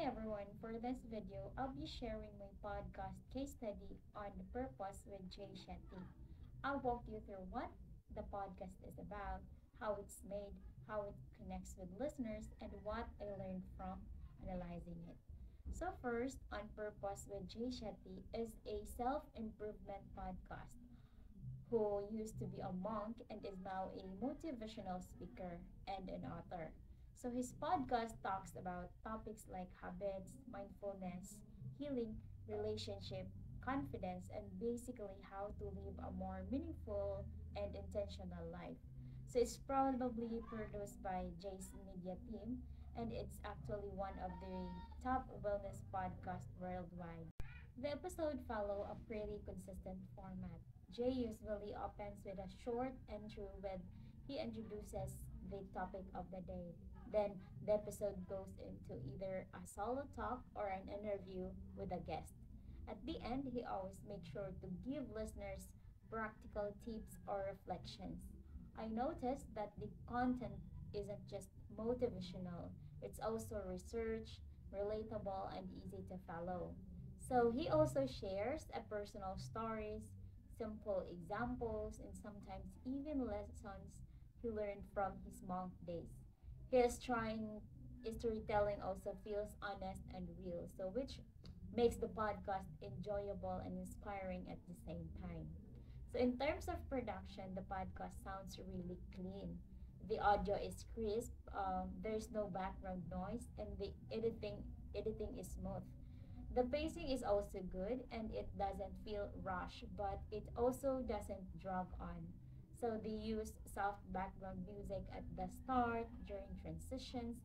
everyone, for this video, I'll be sharing my podcast case study on the purpose with Jay Shetty. I'll walk you through what the podcast is about, how it's made, how it connects with listeners, and what I learned from analyzing it. So first, On Purpose with Jay Shetty is a self-improvement podcast who used to be a monk and is now a motivational speaker and an author. So his podcast talks about topics like habits, mindfulness, healing, relationship, confidence, and basically how to live a more meaningful and intentional life. So it's probably produced by Jay's media team, and it's actually one of the top wellness podcasts worldwide. The episode follow a pretty consistent format. Jay usually opens with a short intro with he introduces the topic of the day. Then the episode goes into either a solo talk or an interview with a guest. At the end, he always makes sure to give listeners practical tips or reflections. I noticed that the content isn't just motivational, it's also research, relatable, and easy to follow. So he also shares a personal stories, simple examples, and sometimes even lessons he learned from his monk days. His trying storytelling also feels honest and real, so which makes the podcast enjoyable and inspiring at the same time. So in terms of production, the podcast sounds really clean. The audio is crisp, there's no background noise, and the editing is smooth. The pacing is also good and it doesn't feel rushed, but it also doesn't drag on. So they use soft background music at the start, during transitions,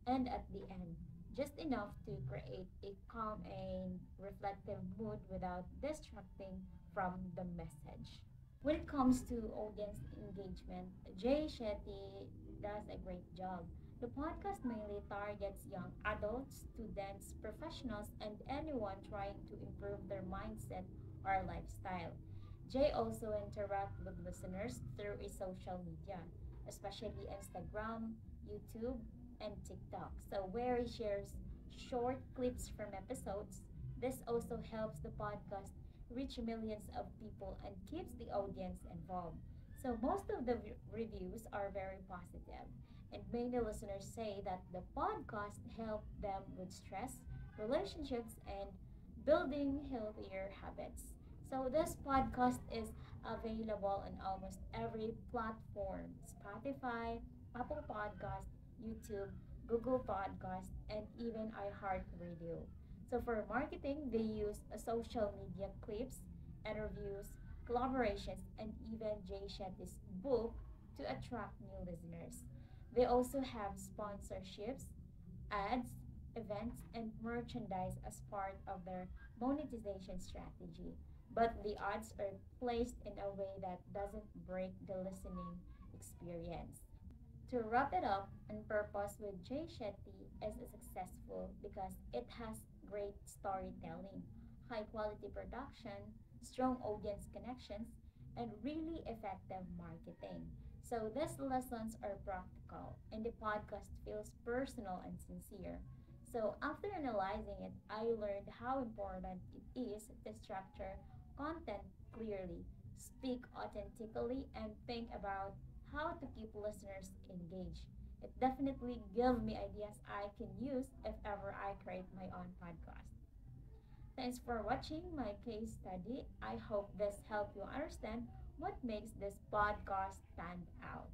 and at the end, just enough to create a calm and reflective mood without distracting from the message. When it comes to audience engagement, Jay Shetty does a great job. The podcast mainly targets young adults, students, professionals, and anyone trying to improve their mindset or lifestyle. Jay also interacts with listeners through his social media, especially Instagram, YouTube, and TikTok. So where he shares short clips from episodes, this also helps the podcast reach millions of people and keeps the audience involved. So most of the reviews are very positive, and many listeners say that the podcast helped them with stress, relationships, and building healthier habits. So this podcast is available on almost every platform: Spotify, Apple Podcast, YouTube, Google Podcast, and even iHeartRadio. So for marketing, they use social media clips, interviews, collaborations, and even Jay Shetty's book to attract new listeners. They also have sponsorships, ads, events, and merchandise as part of their monetization strategy. But the ads are placed in a way that doesn't break the listening experience. To wrap it up, On Purpose with Jay Shetty is successful because it has great storytelling, high quality production, strong audience connections, and really effective marketing. So these lessons are practical and the podcast feels personal and sincere. So after analyzing it, I learned how important it is to structure content clearly, speak authentically, and think about how to keep listeners engaged. It definitely gives me ideas I can use if ever I create my own podcast. Thanks for watching my case study. I hope this helped you understand what makes this podcast stand out.